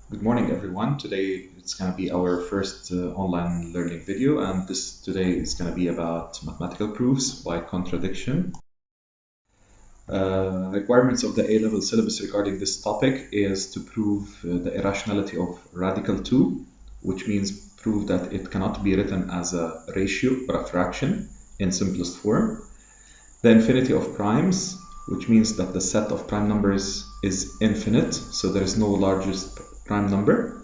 Good morning, everyone. Today it's going to be our first online learning video, and today is going to be about mathematical proofs by contradiction. Requirements of the A-level syllabus regarding this topic is to prove the irrationality of radical 2, which means prove that it cannot be written as a ratio or a fraction in simplest form. The infinity of primes, which means that the set of prime numbers is infinite, so there is no largest prime number,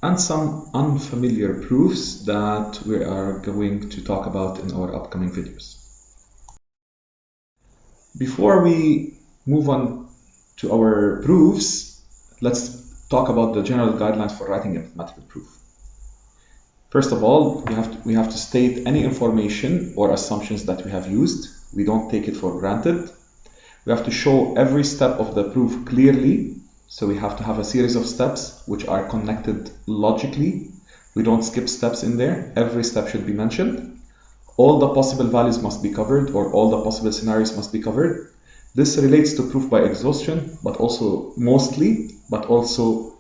and some unfamiliar proofs that we are going to talk about in our upcoming videos. Before we move on to our proofs, let's talk about the general guidelines for writing a mathematical proof. First of all, we have to state any information or assumptions that we have used. We don't take it for granted. We have to show every step of the proof clearly. So we have to have a series of steps which are connected logically. We don't skip steps in there. Every step should be mentioned. All the possible values must be covered, or all the possible scenarios must be covered. This relates to proof by exhaustion, but also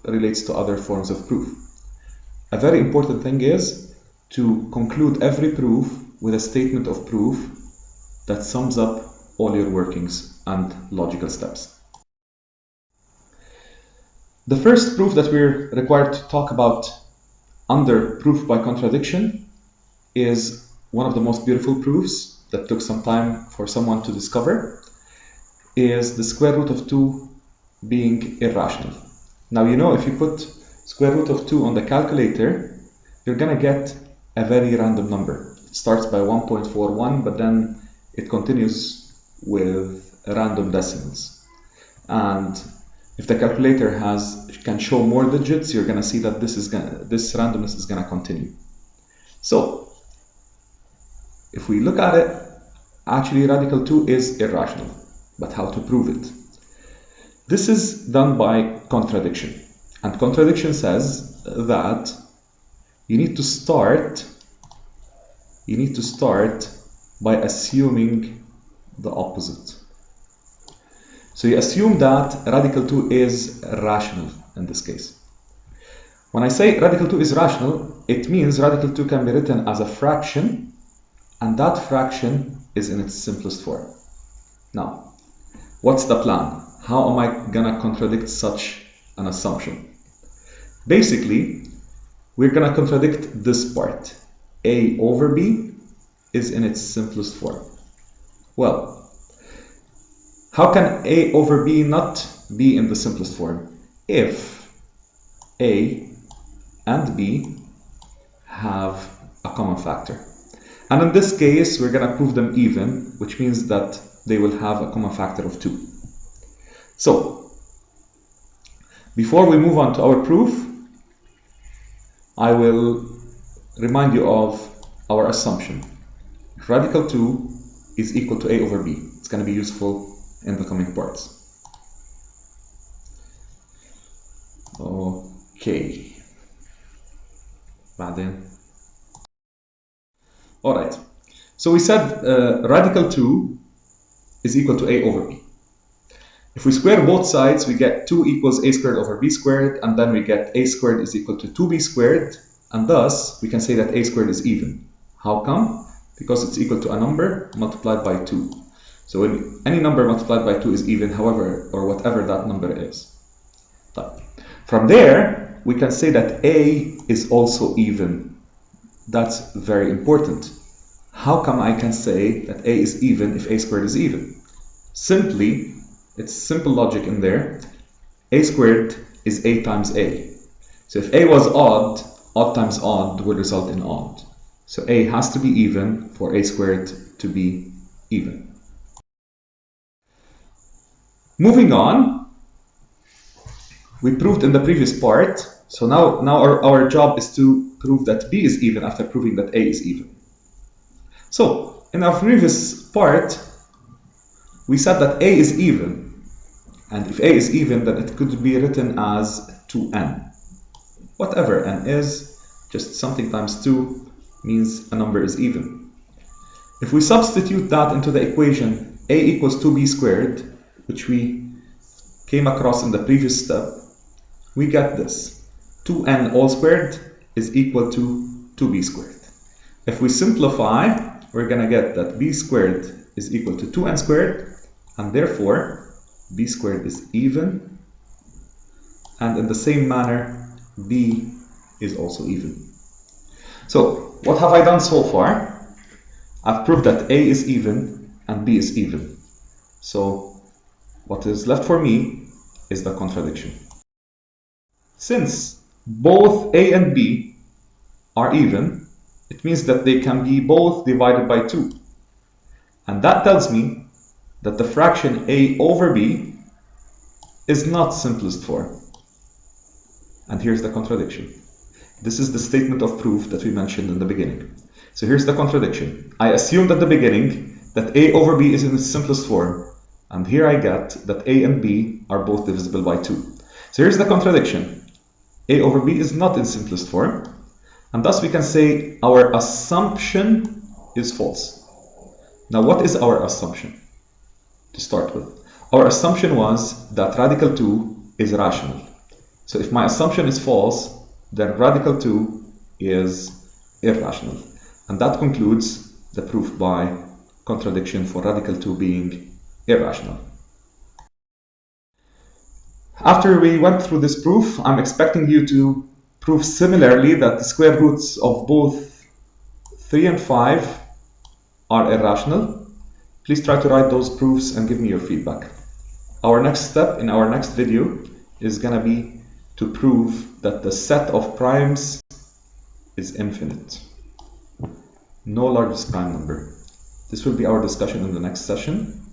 relates to other forms of proof. A very important thing is to conclude every proof with a statement of proof that sums up all your workings and logical steps. The first proof that we're required to talk about under proof by contradiction is one of the most beautiful proofs that took some time for someone to discover, is the square root of 2 being irrational. Now, you know, if you put square root of 2 on the calculator, you're gonna get a very random number. It starts by 1.41, but then it continues with random decimals. And if the calculator can show more digits, you're gonna see that this randomness is gonna continue. So, if we look at it, actually radical 2 is irrational. But how to prove it? This is done by contradiction. And contradiction says that you need to start by assuming the opposite. So you assume that radical 2 is rational in this case. When I say radical 2 is rational, it means radical 2 can be written as a fraction, and that fraction is in its simplest form. Now, what's the plan? How am I gonna contradict such an assumption? Basically, we're gonna contradict this part. A over B is in its simplest form. Well, how can A over B not be in the simplest form? If A and B have a common factor. And in this case, we're going to prove them even, which means that they will have a common factor of 2. So, before we move on to our proof, I will remind you of our assumption. Radical 2 is equal to A over B. It's going to be useful in the coming parts. Okay. Alright. So we said radical 2 is equal to A over B. If we square both sides, we get 2 equals A squared over B squared, and then we get A squared is equal to 2B squared, and thus we can say that A squared is even. How come? Because it's equal to a number multiplied by 2. So when any number multiplied by 2 is even, however, or whatever that number is. From there, we can say that A is also even. That's very important. How come I can say that A is even if A squared is even? Simply, it's simple logic in there. A squared is A times A. So if A was odd, odd times odd would result in odd. So A has to be even for A squared to be even. Moving on, we proved in the previous part, so now our job is to prove that B is even after proving that A is even. So, in our previous part, we said that A is even, and if A is even, then it could be written as 2n. Whatever n is, just something times 2 means a number is even. If we substitute that into the equation A equals 2B squared, which we came across in the previous step, we get this. 2n all squared is equal to 2b squared. If we simplify, we're going to get that b squared is equal to 2n squared, and therefore b squared is even, and in the same manner b is also even. So what have I done so far? I've proved that a is even and b is even. So what is left for me is the contradiction. Since both a and b are even, it means that they can be both divided by 2. And that tells me that the fraction a over b is not simplest form. And here's the contradiction. This is the statement of proof that we mentioned in the beginning. So here's the contradiction. I assumed at the beginning that a over b is in its simplest form, and here I get that a and b are both divisible by 2. So here's the contradiction. A over b is not in simplest form, and thus we can say our assumption is false. Now what is our assumption? To start with, our assumption was that radical 2 is rational. So if my assumption is false, then radical 2 is irrational. And that concludes the proof by contradiction for radical 2 being irrational. After we went through this proof, I'm expecting you to prove similarly that the square roots of both 3 and 5 are irrational. Please try to write those proofs and give me your feedback. Our next step in our next video is going to be to prove that the set of primes is infinite. No largest prime number. This will be our discussion in the next session.